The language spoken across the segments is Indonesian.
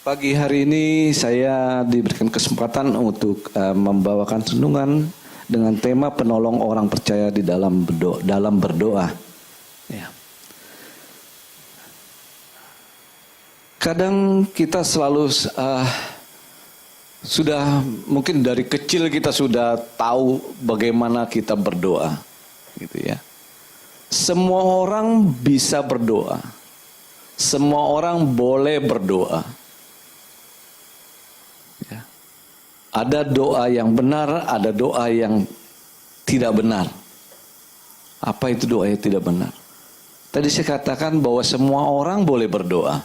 Pagi hari ini saya diberikan kesempatan untuk membawakan renungan dengan tema penolong orang percaya di dalam berdoa. Ya. Kadang kita selalu sudah mungkin dari kecil kita sudah tahu bagaimana kita berdoa, gitu ya. Semua orang bisa berdoa, semua orang boleh berdoa. Ada doa yang benar, ada doa yang tidak benar. Apa itu doa yang tidak benar? Tadi saya katakan bahwa semua orang boleh berdoa.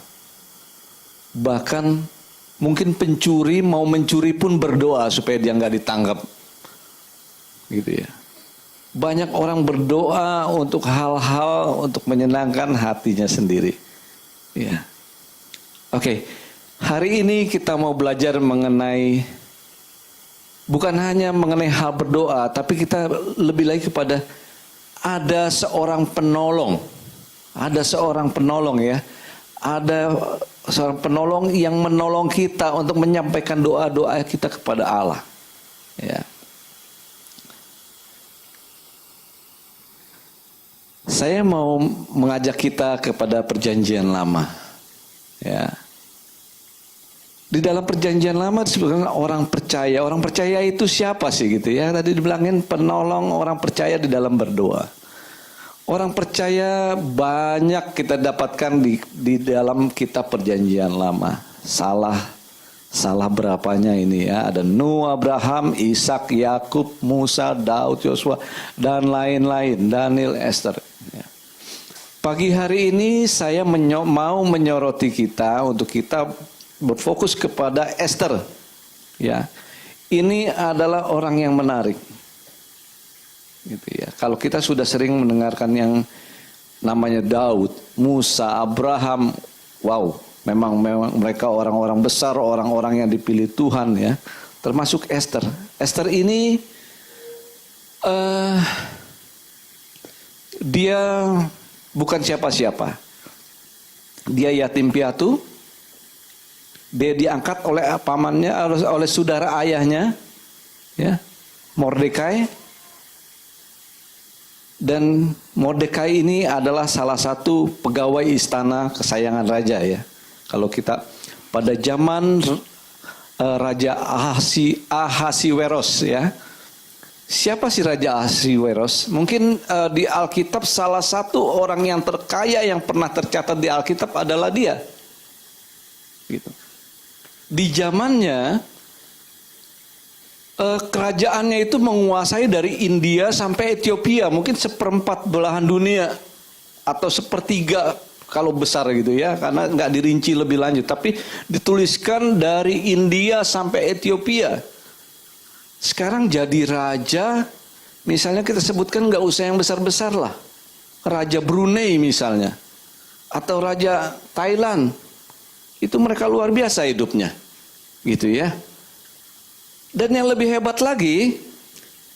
Bahkan mungkin pencuri mau mencuri pun berdoa supaya dia nggak ditangkap. Gitu ya. Banyak orang berdoa untuk hal-hal untuk menyenangkan hatinya sendiri. Ya. Oke, hari ini kita mau belajar mengenai bukan hanya mengenai hal berdoa, tapi kita lebih lagi kepada ada seorang penolong. Ada seorang penolong ya. Ada seorang penolong yang menolong kita untuk menyampaikan doa-doa kita kepada Allah. Ya. Saya mau mengajak kita kepada perjanjian lama. Ya. Di dalam perjanjian lama disebutkan orang percaya. Orang percaya itu siapa sih gitu ya? Tadi dibilangin penolong orang percaya di dalam berdoa. Orang percaya banyak kita dapatkan di dalam kitab perjanjian lama. Salah berapanya ini ya? Ada Nuh, Abraham, Ishak, Yakub, Musa, Daud, Yosua dan lain-lain. Daniel, Esther. Ya. Pagi hari ini saya mau menyoroti kita untuk kita berfokus kepada Esther. Ya. Ini adalah orang yang menarik. Gitu ya. Kalau kita sudah sering mendengarkan yang namanya Daud, Musa, Abraham, wow, memang mereka orang-orang besar, orang-orang yang dipilih Tuhan ya. Termasuk Esther. Esther ini dia bukan siapa-siapa. Dia yatim piatu. Dia diangkat oleh pamannya, oleh saudara ayahnya, ya, Mordekai. Dan Mordekai ini adalah salah satu pegawai istana kesayangan raja ya. Kalau kita pada zaman Raja Ahasiweros ya. Siapa sih Raja Ahasiweros? Mungkin di Alkitab salah satu orang yang terkaya yang pernah tercatat di Alkitab adalah dia. Gitu. Di zamannya kerajaannya itu menguasai dari India sampai Ethiopia, mungkin seperempat belahan dunia atau sepertiga kalau besar gitu ya, karena nggak dirinci lebih lanjut, tapi dituliskan dari India sampai Ethiopia. Sekarang jadi raja, misalnya kita sebutkan nggak usah yang besar-besar lah, Raja Brunei misalnya, atau Raja Thailand. Itu mereka luar biasa hidupnya, gitu ya. Dan yang lebih hebat lagi,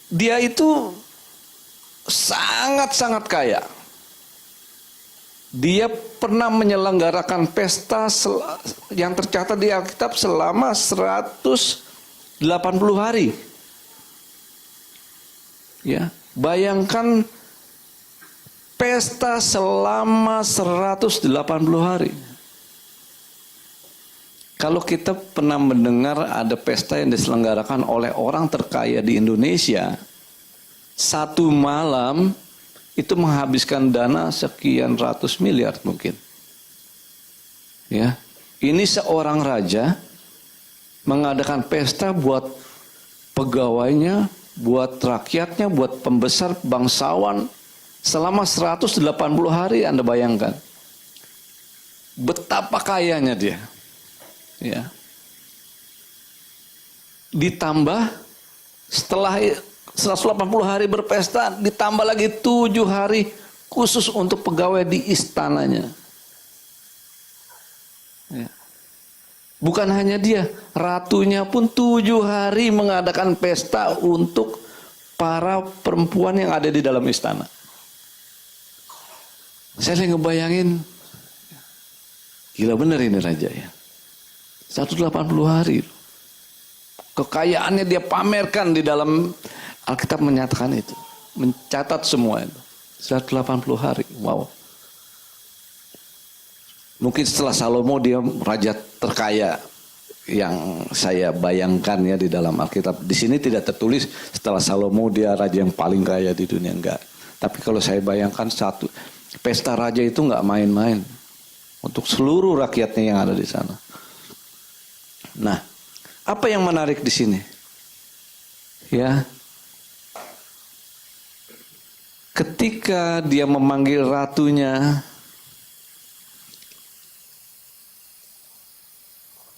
dia itu sangat-sangat kaya. Dia pernah menyelenggarakan pesta yang tercatat di Alkitab selama 180 hari. Ya, bayangkan pesta selama 180 hari. Kalau kita pernah mendengar ada pesta yang diselenggarakan oleh orang terkaya di Indonesia, satu malam itu menghabiskan dana sekian ratus miliar mungkin. Ya, ini seorang raja mengadakan pesta buat pegawainya, buat rakyatnya, buat pembesar bangsawan selama 180 hari. Anda bayangkan betapa kayanya dia. Ya. Ditambah setelah 180 hari berpesta, ditambah lagi 7 hari khusus untuk pegawai di istananya. Ya. Bukan hanya dia, ratunya pun 7 hari mengadakan pesta untuk para perempuan yang ada di dalam istana. Saya ngebayangin, gila bener ini raja ya. 180 hari. Kekayaannya dia pamerkan di dalam Alkitab menyatakan itu. Mencatat semua itu. 180 hari. Wow. Mungkin setelah Salomo dia raja terkaya yang saya bayangkan ya di dalam Alkitab. Di sini tidak tertulis setelah Salomo dia raja yang paling kaya di dunia, enggak. Tapi kalau saya bayangkan satu pesta raja itu enggak main-main untuk seluruh rakyatnya yang ada di sana. Nah, apa yang menarik di sini? Ya. Ketika dia memanggil ratunya,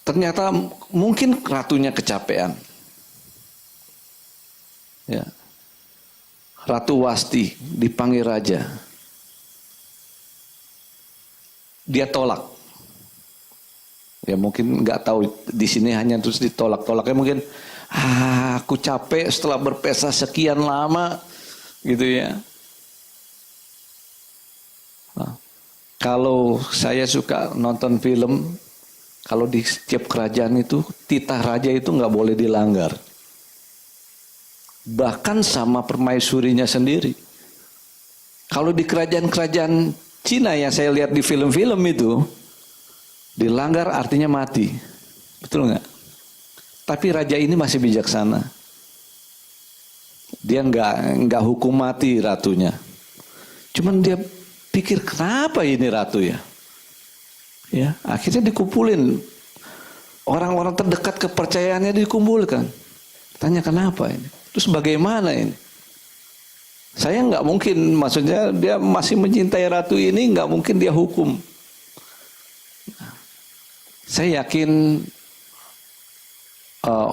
ternyata mungkin ratunya kecapean. Ya. Ratu Wasti dipanggil raja. Dia tolak. Ya mungkin nggak tahu di sini hanya terus ditolak-tolaknya mungkin aku capek setelah berpesta sekian lama gitu ya. Nah, kalau saya suka nonton film, kalau di setiap kerajaan itu titah raja itu nggak boleh dilanggar. Bahkan sama permaisurinya sendiri. Kalau di kerajaan-kerajaan Cina yang saya lihat di film-film itu, dilanggar artinya mati. Betul nggak? Tapi raja ini masih bijaksana. Dia nggak hukum mati ratunya. Cuman dia pikir kenapa ini ratu ya? Ya, akhirnya dikumpulin. Orang-orang terdekat kepercayaannya dikumpulkan. Tanya kenapa ini? Terus bagaimana ini? Saya nggak mungkin, maksudnya dia masih mencintai ratu ini, nggak mungkin dia hukum. Saya yakin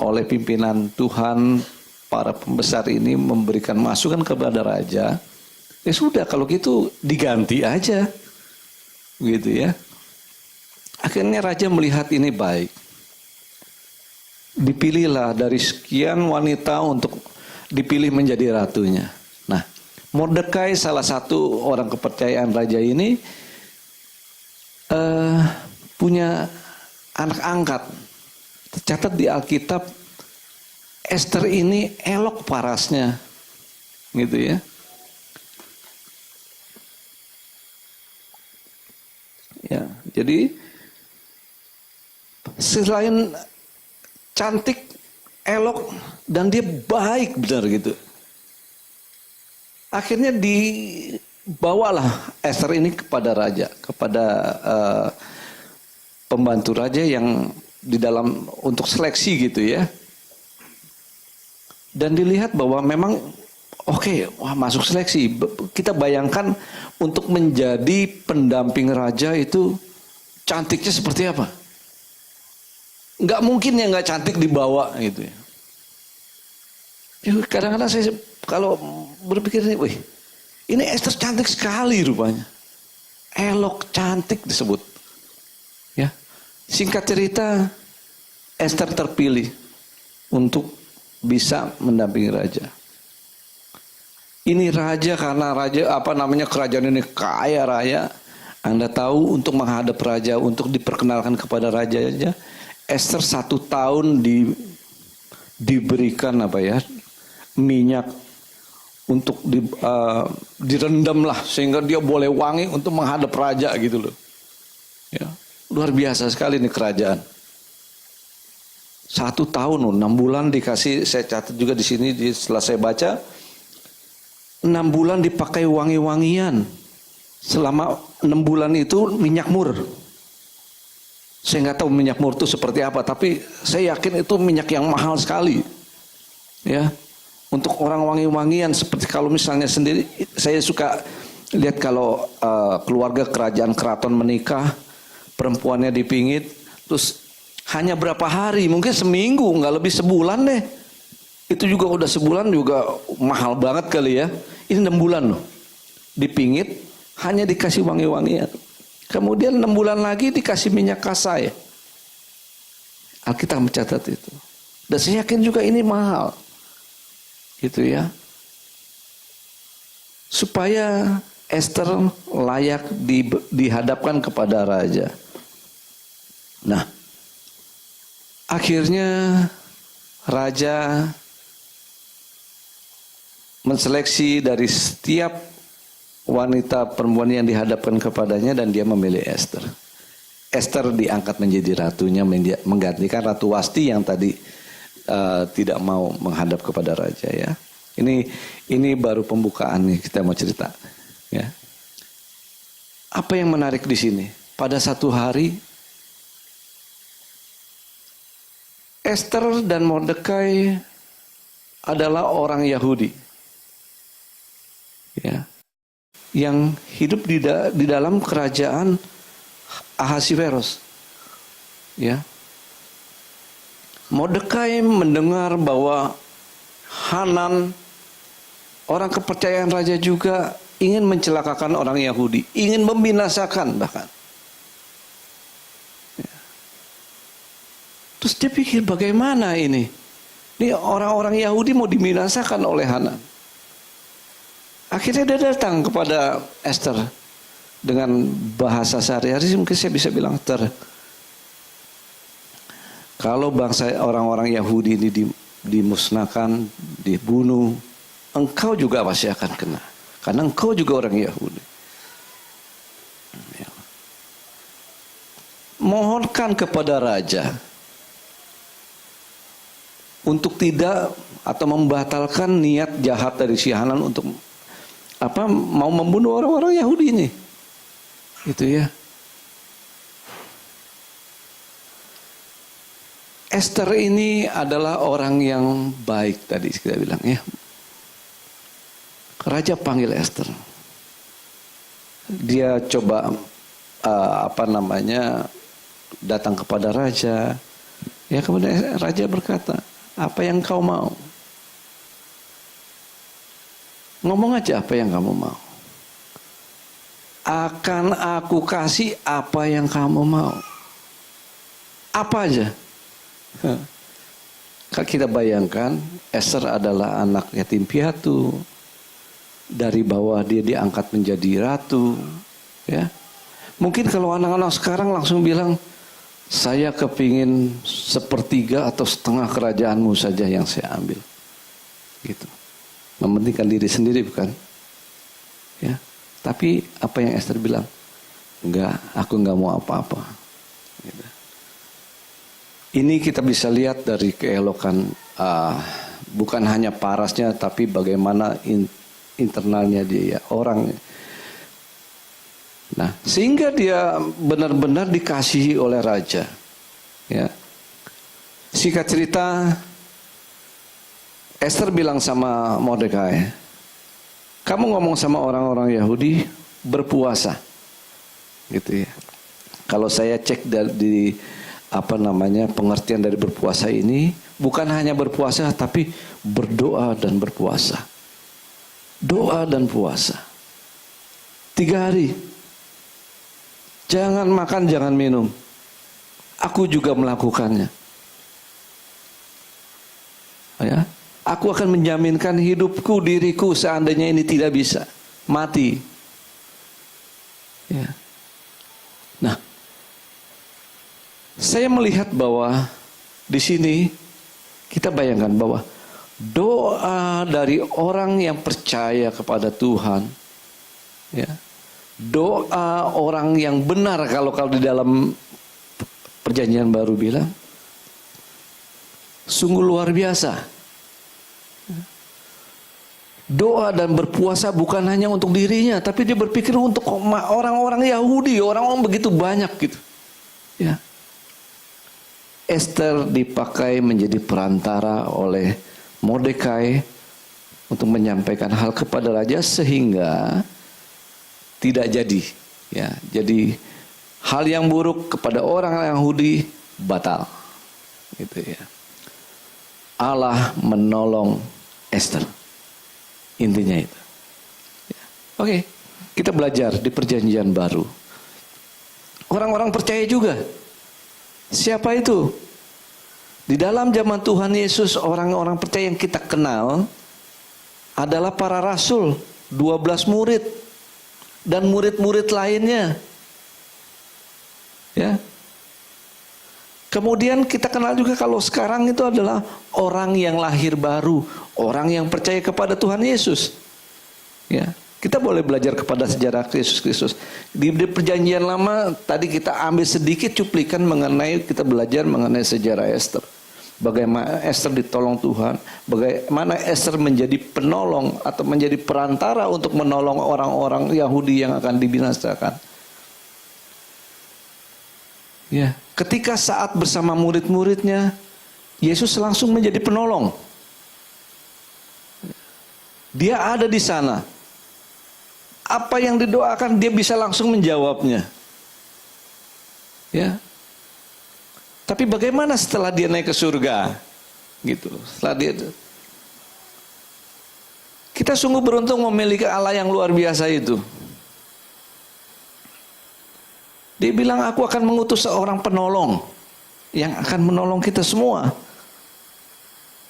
oleh pimpinan Tuhan, para pembesar ini memberikan masukan kepada raja. Ya sudah, kalau gitu diganti aja, gitu ya. Akhirnya raja melihat ini baik. Dipilihlah dari sekian wanita untuk dipilih menjadi ratunya. Nah, Mordekai salah satu orang kepercayaan raja ini punya anak angkat. Tercatat di Alkitab, Esther ini elok parasnya, gitu ya. Ya, jadi selain cantik, elok, dan dia baik benar gitu. Akhirnya dibawalah Esther ini kepada raja, kepada pembantu raja yang di dalam untuk seleksi gitu ya. Dan dilihat bahwa memang wah masuk seleksi. Kita bayangkan untuk menjadi pendamping raja itu cantiknya seperti apa? Nggak mungkin ya nggak cantik dibawa gitu ya. Kadang-kadang saya kalau berpikir wih, ini Esther cantik sekali rupanya. Elok, cantik disebut. Ya. Singkat cerita, Esther terpilih untuk bisa mendampingi raja. Ini raja karena kerajaan ini kaya raya. Anda tahu untuk menghadap raja, untuk diperkenalkan kepada raja aja, Esther 1 tahun diberikan minyak untuk direndam lah sehingga dia boleh wangi untuk menghadap raja gitu loh. Ya, luar biasa sekali nih kerajaan. 1 tahun 6 bulan dikasih, saya catat juga di sini setelah saya baca, 6 bulan dipakai wangi-wangian. Selama 6 bulan itu minyak mur. Saya nggak tahu minyak mur itu seperti apa, tapi saya yakin itu minyak yang mahal sekali. Ya, untuk orang wangi-wangian seperti kalau misalnya sendiri, saya suka lihat kalau keluarga kerajaan keraton menikah, perempuannya dipingit, terus hanya berapa hari, mungkin seminggu, nggak lebih sebulan deh. Itu juga udah sebulan juga mahal banget kali ya. Ini 6 bulan loh. Dipingit, hanya dikasih wangi-wangian. Kemudian 6 bulan lagi dikasih minyak kasai. Alkitab mencatat itu. Dan saya yakin juga ini mahal. Gitu ya. Supaya Esther layak dihadapkan kepada raja. Nah, Akhirnya raja menseleksi dari setiap wanita perempuan yang dihadapkan kepadanya dan dia memilih Esther. Esther diangkat menjadi ratunya, menggantikan Ratu Wasti yang tadi tidak mau menghadap kepada raja ya. Ini baru pembukaan nih, kita mau cerita ya. Apa yang menarik di sini? Pada satu hari Esther dan Mordekai adalah orang Yahudi ya, yang hidup di dalam kerajaan Ahasiveros ya. Mordekai mendengar bahwa Hanan, orang kepercayaan raja juga, ingin mencelakakan orang Yahudi, ingin membinasakan bahkan. Terus dia pikir bagaimana ini? Ini orang-orang Yahudi mau dibinasakan oleh Hanan. Akhirnya dia datang kepada Esther dengan bahasa sehari-hari, mungkin saya bisa bilang, kalau bangsa orang-orang Yahudi ini dimusnahkan, dibunuh, engkau juga pasti akan kena. Karena engkau juga orang Yahudi. Mohonkan kepada raja untuk tidak atau membatalkan niat jahat dari si Hanan untuk mau membunuh orang-orang Yahudi ini. Itu ya. Esther ini adalah orang yang baik tadi kita bilang ya. Raja panggil Esther. Dia coba datang kepada raja. Ya, kemudian raja berkata, apa yang kau mau? Ngomong aja apa yang kamu mau. Akan aku kasih apa yang kamu mau. Apa aja. Kalau kita bayangkan, Esther adalah anak yatim piatu. Dari bawah dia diangkat menjadi ratu. Ya. Mungkin kalau anak-anak sekarang langsung bilang, saya kepingin 1/3 atau setengah kerajaanmu saja yang saya ambil. Gitu. Mementingkan diri sendiri bukan? Ya. Tapi apa yang Esther bilang? Enggak, aku enggak mau apa-apa. Gitu. Ini kita bisa lihat dari keelokan, bukan hanya parasnya, tapi bagaimana internalnya dia, orang. Nah, sehingga dia benar-benar dikasihi oleh raja. Ya. Singkat cerita, Esther bilang sama Mordekai, kamu ngomong sama orang-orang Yahudi berpuasa, gitu ya. Kalau saya cek di pengertian dari berpuasa ini, bukan hanya berpuasa tapi berdoa dan berpuasa. Doa dan puasa 3 hari. Jangan makan, jangan minum. Aku juga melakukannya. Ya, aku akan menjaminkan hidupku, diriku seandainya ini tidak bisa, mati. Ya. Nah, saya melihat bahwa di sini kita bayangkan bahwa doa dari orang yang percaya kepada Tuhan, ya, doa orang yang benar, kalau di dalam perjanjian baru bilang, sungguh luar biasa. Doa dan berpuasa bukan hanya untuk dirinya, tapi dia berpikir untuk orang-orang Yahudi, orang-orang begitu banyak gitu. Ya. Esther dipakai menjadi perantara oleh Mordekai untuk menyampaikan hal kepada raja sehingga tidak jadi. Ya, jadi hal yang buruk kepada orang Yahudi batal. Gitu ya. Allah menolong Esther. Intinya itu. Ya. Oke, kita belajar di perjanjian baru. Orang-orang percaya juga. Siapa itu? Di dalam zaman Tuhan Yesus, orang-orang percaya yang kita kenal adalah para rasul, 12 murid dan murid-murid lainnya. Ya. Kemudian kita kenal juga kalau sekarang itu adalah orang yang lahir baru, orang yang percaya kepada Tuhan Yesus. Ya, kita boleh belajar kepada sejarah Yesus Kristus. Di perjanjian lama tadi kita ambil sedikit cuplikan mengenai, kita belajar mengenai sejarah Esther. Bagaimana Esther ditolong Tuhan, bagaimana Esther menjadi penolong atau menjadi perantara untuk menolong orang-orang Yahudi yang akan dibinasakan. Ya, ketika saat bersama murid-muridnya, Yesus langsung menjadi penolong. Dia ada di sana. Apa yang didoakan dia bisa langsung menjawabnya. Ya. Tapi bagaimana setelah dia naik ke surga? Gitu. Setelah dia, kita sungguh beruntung memiliki Allah yang luar biasa itu. Dia bilang, aku akan mengutus seorang penolong yang akan menolong kita semua.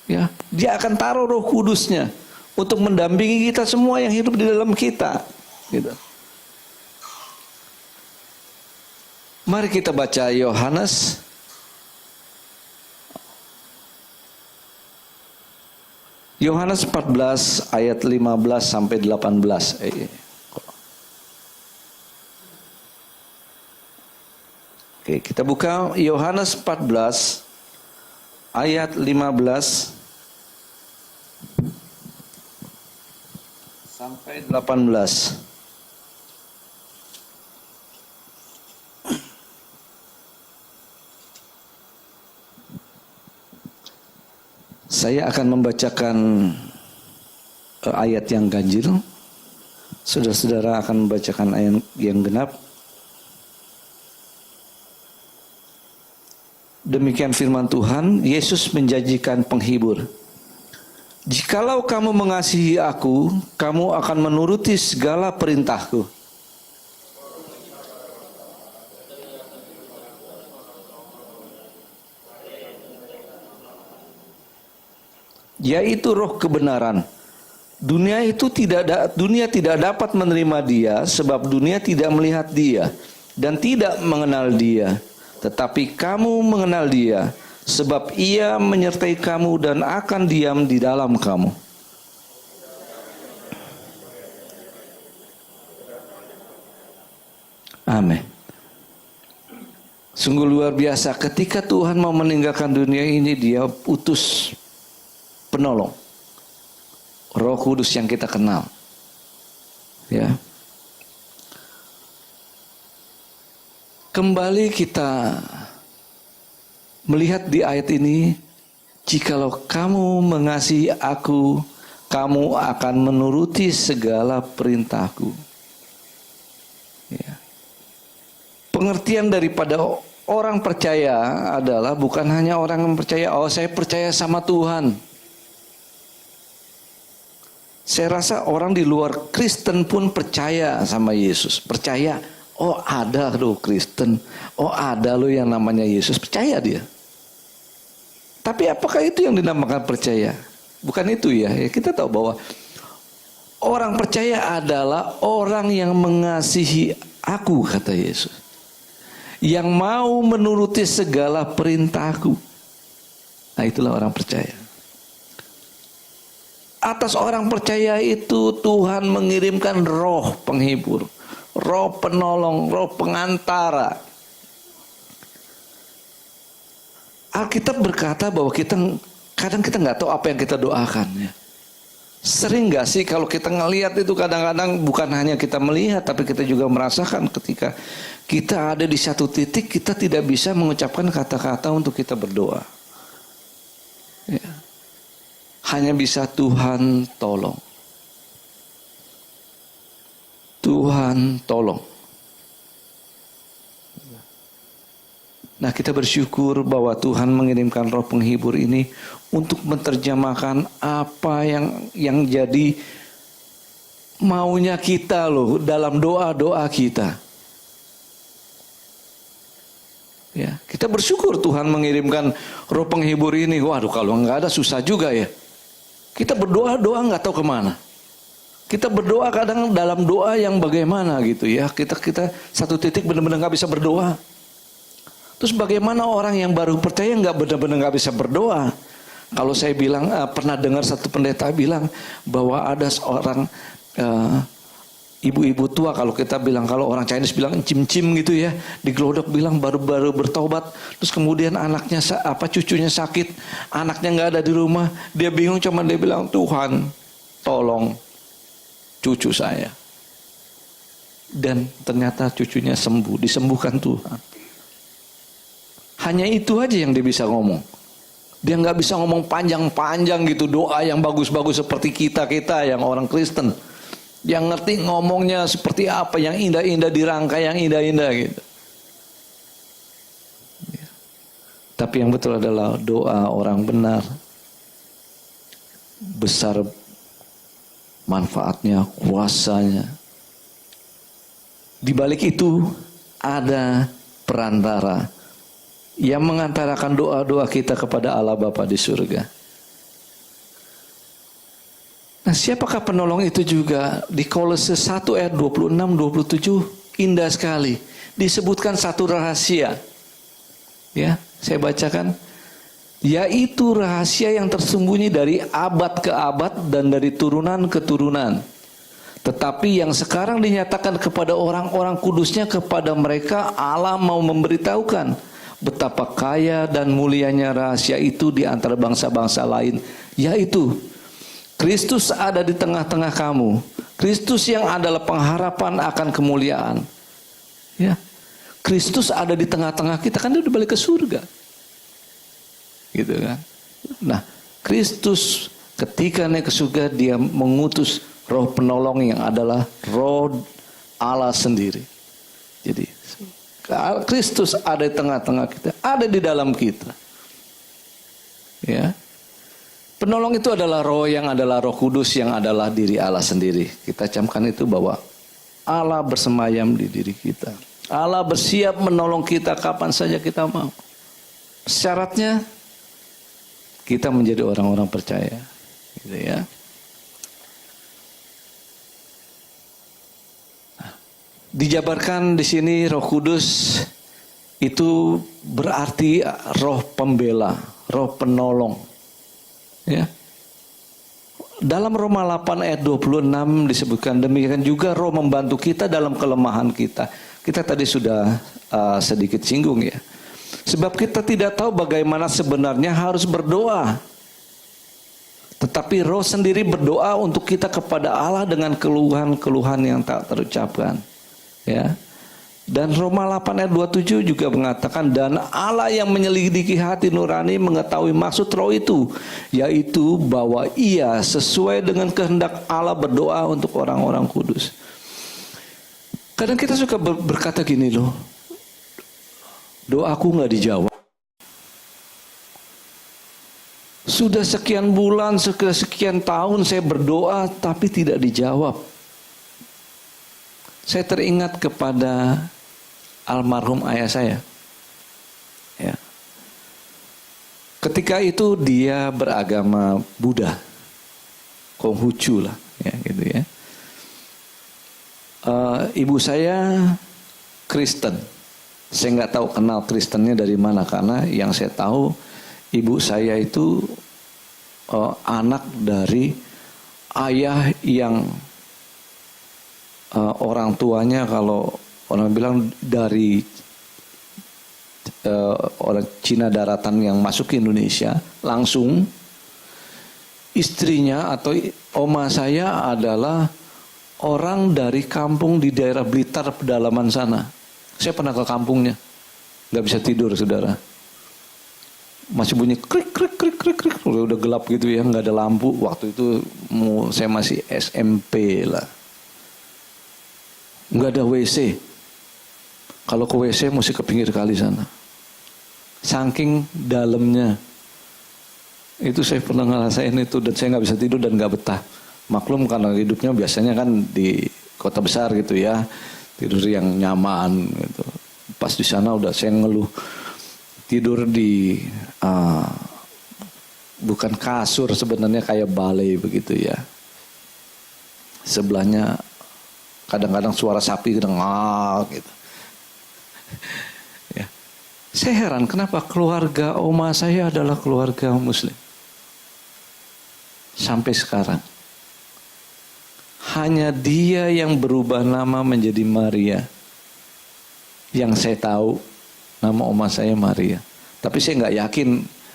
Ya, dia akan taruh Roh Kudusnya untuk mendampingi kita semua yang hidup di dalam kita. Gitu. Mari kita baca Yohanes Yohanes 14 ayat 15 sampai 18. Oke, kita buka Yohanes 14 ayat 15 sampai 18. Saya akan membacakan ayat yang ganjil. Saudara-saudara akan membacakan ayat yang genap. Demikian firman Tuhan, Yesus menjanjikan penghibur. Jikalau kamu mengasihi aku, kamu akan menuruti segala perintahku. Yaitu roh kebenaran. Dunia tidak dapat menerima dia, sebab dunia tidak melihat dia dan tidak mengenal dia. Tetapi kamu mengenal dia, sebab ia menyertai kamu dan akan diam di dalam kamu. Amin. Sungguh luar biasa, ketika Tuhan mau meninggalkan dunia ini, dia utus penolong, Roh Kudus yang kita kenal. Ya. Kembali kita melihat di ayat ini, jikalau kamu mengasihi aku, kamu akan menuruti segala perintahku. Ya. Pengertian daripada orang percaya adalah bukan hanya orang yang percaya, oh saya percaya sama Tuhan. Saya rasa orang di luar Kristen pun percaya sama Yesus. Percaya, oh ada loh Kristen, oh ada loh yang namanya Yesus. Percaya dia. Tapi apakah itu yang dinamakan percaya? Bukan itu ya. Kita tahu bahwa orang percaya adalah orang yang mengasihi aku, kata Yesus. Yang mau menuruti segala perintahku. Nah itulah orang percaya. Atas orang percaya itu Tuhan mengirimkan roh penghibur, roh penolong, roh pengantara. Alkitab berkata bahwa kadang kita nggak tahu apa yang kita doakan. Ya. Sering nggak sih kalau kita ngelihat itu, kadang-kadang bukan hanya kita melihat, tapi kita juga merasakan ketika kita ada di satu titik kita tidak bisa mengucapkan kata-kata untuk kita berdoa. Ya. Hanya bisa Tuhan tolong. Tuhan tolong. Nah kita bersyukur bahwa Tuhan mengirimkan roh penghibur ini untuk menerjemahkan apa yang jadi maunya kita loh dalam doa-doa kita. Ya, kita bersyukur Tuhan mengirimkan roh penghibur ini. Waduh kalau nggak ada susah juga ya. Kita berdoa nggak tahu kemana. Kita berdoa kadang dalam doa yang bagaimana gitu ya. Kita satu titik benar-benar nggak bisa berdoa. Terus bagaimana orang yang baru percaya nggak benar-benar nggak bisa berdoa? Kalau saya bilang pernah dengar satu pendeta bilang bahwa ada seorang ibu-ibu tua, kalau kita bilang, kalau orang Chinese bilang cim-cim gitu ya, digelodok bilang baru-baru bertobat, terus kemudian anaknya cucunya sakit, anaknya nggak ada di rumah, dia bingung, cuman dia bilang, Tuhan tolong cucu saya. Dan ternyata cucunya sembuh, disembuhkan Tuhan. Hanya itu aja yang dia bisa ngomong. Dia nggak bisa ngomong panjang-panjang gitu, doa yang bagus-bagus seperti kita yang orang Kristen. Yang ngerti ngomongnya seperti apa, yang indah-indah dirangkai, yang indah-indah gitu. Tapi yang betul adalah doa orang benar. Besar manfaatnya, kuasanya. Di balik itu ada perantara yang mengantarakan doa-doa kita kepada Allah Bapa di surga. Nah, siapakah penolong itu juga? Di Kolose 1 ayat 26-27 indah sekali. Disebutkan satu rahasia. Ya, saya bacakan. Yaitu rahasia yang tersembunyi dari abad ke abad dan dari turunan ke turunan. Tetapi yang sekarang dinyatakan kepada orang-orang kudusnya, kepada mereka Allah mau memberitahukan betapa kaya dan mulianya rahasia itu di antara bangsa-bangsa lain, yaitu Kristus ada di tengah-tengah kamu. Kristus yang adalah pengharapan akan kemuliaan. Ya, Kristus ada di tengah-tengah kita, kan dia udah balik ke surga. Gitu kan. Nah, Kristus ketika naik ke surga, dia mengutus roh penolong yang adalah roh Allah sendiri. Jadi Kristus ada di tengah-tengah kita, ada di dalam kita. Ya. Penolong itu adalah roh yang adalah Roh Kudus, yang adalah diri Allah sendiri. Kita camkan itu bahwa Allah bersemayam di diri kita. Allah bersiap menolong kita kapan saja kita mau. Syaratnya kita menjadi orang-orang percaya. Gitu ya. Dijabarkan di sini Roh Kudus itu berarti roh pembela, roh penolong. Ya. Dalam Roma 8 ayat 26 disebutkan demikian juga roh membantu kita dalam kelemahan kita. Kita tadi sudah sedikit singgung ya. Sebab kita tidak tahu bagaimana sebenarnya harus berdoa. Tetapi roh sendiri berdoa untuk kita kepada Allah dengan keluhan-keluhan yang tak terucapkan. Ya. Dan Roma 8 ayat 27 juga mengatakan, dan Allah yang menyelidiki hati nurani mengetahui maksud roh itu, yaitu bahwa ia sesuai dengan kehendak Allah berdoa untuk orang-orang kudus. Kadang kita suka berkata gini loh, doaku gak dijawab. Sudah sekian bulan, sekian tahun saya berdoa tapi tidak dijawab. Saya teringat kepada almarhum ayah saya. Ya. Ketika itu dia beragama Buddha, Konghucu lah, ya gitu ya. Ibu saya Kristen. Saya nggak tahu kenal Kristennya dari mana, karena yang saya tahu ibu saya itu anak dari ayah yang orang tuanya, kalau orang bilang dari orang Cina daratan yang masuk ke Indonesia, langsung istrinya atau oma saya adalah orang dari kampung di daerah Blitar pedalaman sana. Saya pernah ke kampungnya, nggak bisa tidur saudara. Masih bunyi krik krik krik krik krik, udah gelap gitu ya, nggak ada lampu. Waktu itu saya masih SMP lah. Nggak ada WC. Kalau ke WC mesti ke pinggir kali sana. Saking dalamnya. Itu saya pernah ngerasain itu, dan saya nggak bisa tidur dan nggak betah. Maklum karena hidupnya biasanya kan di kota besar gitu ya, tidur yang nyaman gitu. Pas di sana udah saya ngeluh tidur di bukan kasur sebenarnya, kayak balai begitu ya. Sebelahnya kadang-kadang suara sapi gitu. Ya. Saya heran kenapa keluarga oma saya adalah keluarga Muslim. Sampai sekarang. Hanya dia yang berubah nama menjadi Maria. Yang saya tahu nama oma saya Maria. Tapi saya nggak yakin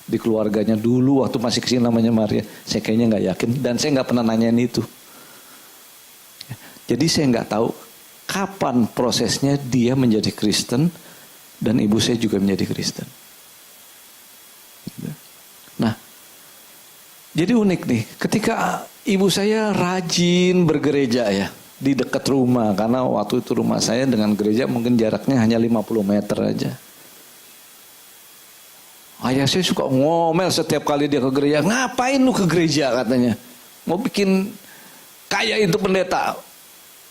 di keluarganya dulu waktu masih kecil namanya Maria. Saya kayaknya nggak yakin dan saya nggak pernah nanyain itu. Jadi saya nggak tahu kapan prosesnya dia menjadi Kristen dan ibu saya juga menjadi Kristen. Nah, jadi unik nih, ketika ibu saya rajin bergereja ya di dekat rumah, karena waktu itu rumah saya dengan gereja mungkin jaraknya hanya 50 meter aja. Ayah saya suka ngomel setiap kali dia ke gereja, ngapain lu ke gereja katanya, mau bikin kaya itu pendeta,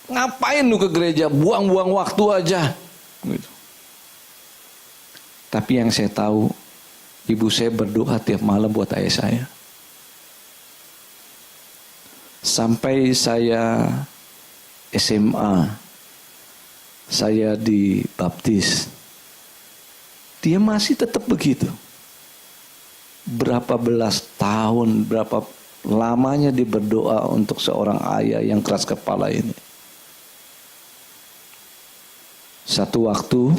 ngapain lu ke gereja, buang-buang waktu aja. Gitu. Tapi yang saya tahu, ibu saya berdoa tiap malam buat ayah saya. Sampai saya SMA, saya dibaptis. Dia masih tetap begitu. Berapa belas tahun, berapa lamanya dia berdoa untuk seorang ayah yang keras kepala ini. Satu waktu,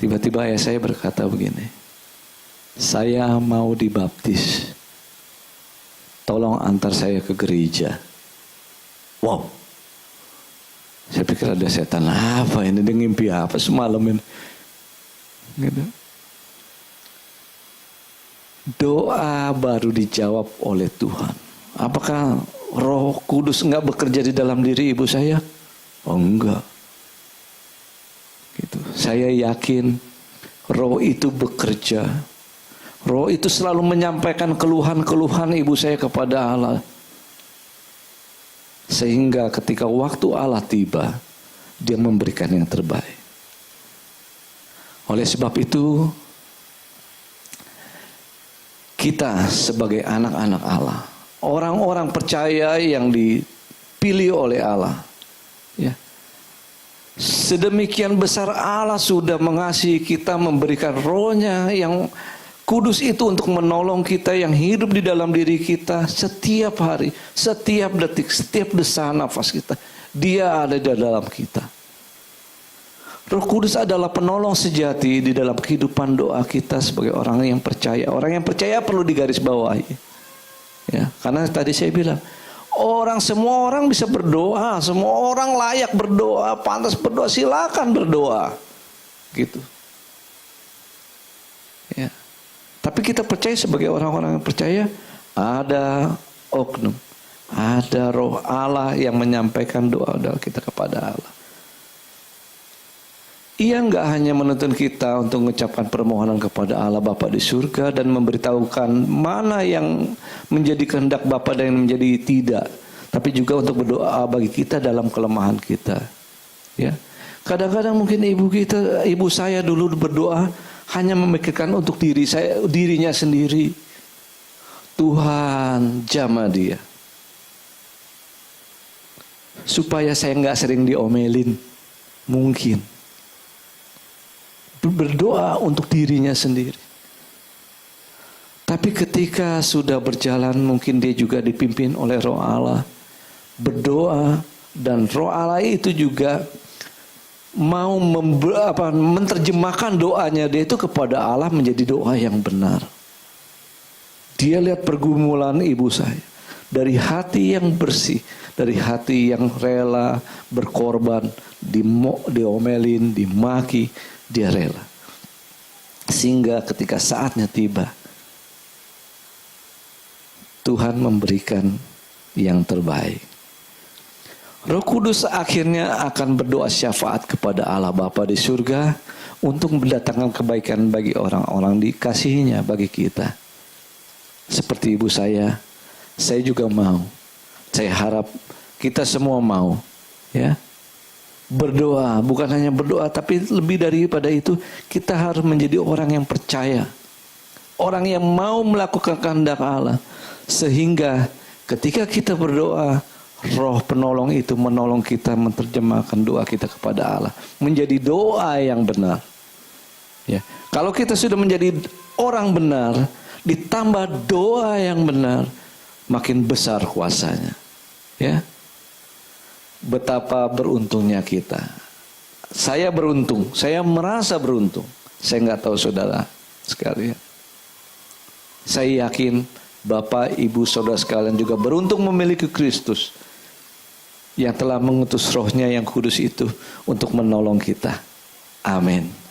tiba-tiba ayah saya berkata begini, saya mau dibaptis, tolong antar saya ke gereja. Wow, saya pikir ada setan apa ini, dia ngimpi apa semalam ini. Gitu. Doa baru dijawab oleh Tuhan. Apakah Roh Kudus enggak bekerja di dalam diri ibu saya? Oh enggak. Gitu. Saya yakin Roh itu bekerja. Roh itu selalu menyampaikan keluhan-keluhan ibu saya kepada Allah. Sehingga ketika waktu Allah tiba, dia memberikan yang terbaik. Oleh sebab itu, kita sebagai anak-anak Allah, orang-orang percaya yang dipilih oleh Allah, ya, sedemikian besar Allah sudah mengasihi kita, memberikan Roh-Nya yang kudus itu untuk menolong kita, yang hidup di dalam diri kita setiap hari, setiap detik, setiap desah nafas kita. Dia ada di dalam kita. Roh Kudus adalah penolong sejati di dalam kehidupan doa kita sebagai orang yang percaya. Orang yang percaya perlu digarisbawahi. Ya, karena tadi saya bilang, semua orang bisa berdoa, semua orang layak berdoa, pantas berdoa, silakan berdoa. Gitu. Ya. Tapi kita percaya sebagai orang-orang yang percaya, ada oknum, ada Roh Allah yang menyampaikan doa-doa kita kepada Allah. Ia enggak hanya menuntun kita untuk mengucapkan permohonan kepada Allah Bapa di surga dan memberitahukan mana yang menjadi kehendak Bapa dan yang menjadi tidak, tapi juga untuk berdoa bagi kita dalam kelemahan kita. Ya, kadang-kadang mungkin ibu saya dulu berdoa hanya memikirkan untuk dirinya sendiri. Tuhan jamah dia, supaya saya enggak sering diomelin, mungkin. Berdoa untuk dirinya sendiri. Tapi ketika sudah berjalan, mungkin dia juga dipimpin oleh Roh Allah, berdoa, dan Roh Allah itu juga mau menerjemahkan doanya dia itu kepada Allah menjadi doa yang benar. Dia lihat pergumulan ibu saya dari hati yang bersih, dari hati yang rela berkorban, diomelin, dimaki, dia rela. Sehingga ketika saatnya tiba, Tuhan memberikan yang terbaik. Roh Kudus akhirnya akan berdoa syafaat kepada Allah Bapa di surga untuk mendatangkan kebaikan bagi orang-orang dikasihinya, bagi kita. Seperti ibu saya juga mau. Saya harap kita semua mau, ya. Berdoa, bukan hanya berdoa, tapi lebih daripada itu, kita harus menjadi orang yang percaya. Orang yang mau melakukan kehendak Allah. Sehingga ketika kita berdoa, Roh penolong itu menolong kita menerjemahkan doa kita kepada Allah. Menjadi doa yang benar. Ya. Kalau kita sudah menjadi orang benar, ditambah doa yang benar, makin besar kuasanya. Ya. Betapa beruntungnya kita. Saya beruntung, saya merasa beruntung. Saya nggak tahu saudara sekalian. Saya yakin Bapak, Ibu, saudara sekalian juga beruntung memiliki Kristus yang telah mengutus rohnya yang kudus itu untuk menolong kita. Amin.